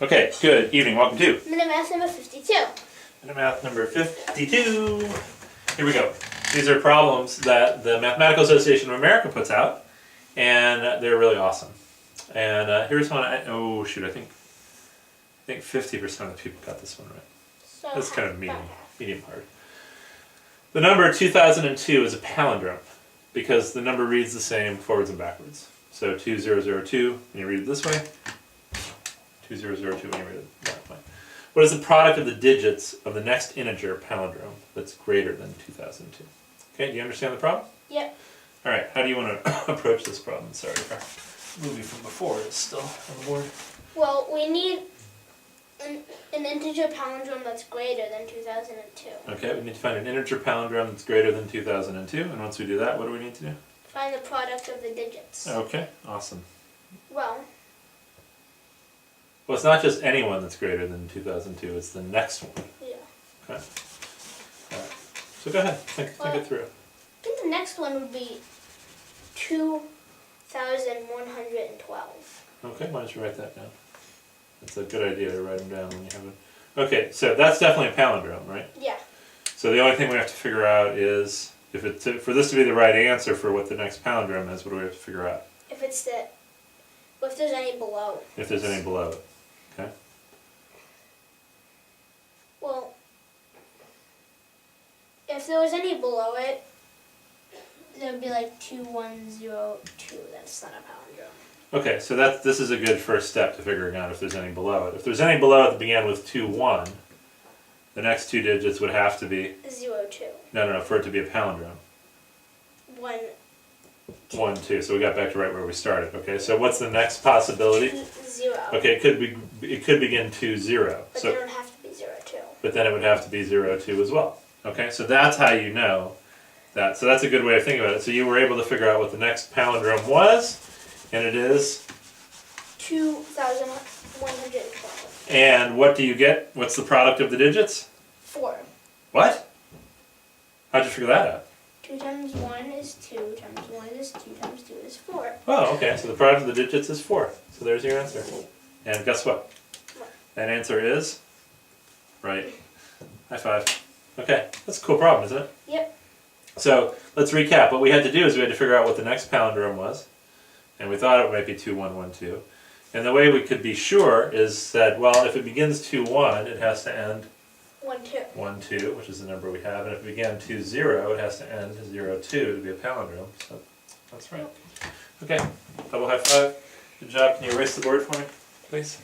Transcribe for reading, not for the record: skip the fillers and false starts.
Okay, good evening. Welcome to MinuteMath number 52. MinuteMath number 52. Here we go. These are problems that the Mathematical Association of America puts out, and they're really awesome. And here's one. I think 50% of the people got this one right. So That's kind of medium hard. The number 2002 is a palindrome because the number reads the same forwards and backwards. So 2002 when you read it this way. 2002 when you read it that way. What is the product of the digits of the next integer palindrome that's greater than 2002? Okay, do you understand the problem? Yep. Alright, how do you want to approach this problem? Sorry, our movie from before is still on the board. Well, we need an integer palindrome that's greater than 2002. Okay, we need to find an integer palindrome that's greater than 2002, and once we do that, what do we need to do? Find the product of the digits. Okay, awesome. Well, it's not just any one that's greater than 2002, it's the next one. yeah. Okay. Alright. So go ahead, think it through. I think the next one would be 2,112. Okay, why don't you write that down? It's a good idea to write them down when you have it. Okay, so that's definitely a palindrome, right? Yeah. So the only thing we have to figure out is, for this to be the right answer for what the next palindrome is, what do we have to figure out? If there's any below. If there's any below it. Okay? Well, if there was any below it, there would be like 2102. That's not a palindrome. Okay, so this is a good first step to figuring out if there's any below it. If there's any below it that began with 2-1, the next two digits would have to be 02. No, for it to be a palindrome. 1, 1, 2. So we got back to right where we started. Okay, so what's the next possibility? 0. Okay, it could begin 2-0. But So, then it would have to be 02. but then it would have to be 02 as well. Okay, so that's how you know that. So that's a good way of thinking about it. So you were able to figure out what the next palindrome was, and it is 2,112. And what do you get? What's the product of the digits? 4. What? How'd you figure that out? 2 times 1 is 2, times 1 is 2, times 2 is 4. Oh, okay. So the product of the digits is 4. So there's your answer. And guess what? That answer is right. High five. Okay, that's a cool problem, isn't it? Yep. So let's recap. What we had to do is we had to figure out what the next palindrome was. And we thought it might be 2112. And the way we could be sure is that, well, if it begins 2-1, it has to end 1-2. 1-2, which is the number we have. And if it began 2-0, it has to end 0-2 to be a palindrome. So that's right. Okay, double high five. Good job. Can you erase the board for me, please?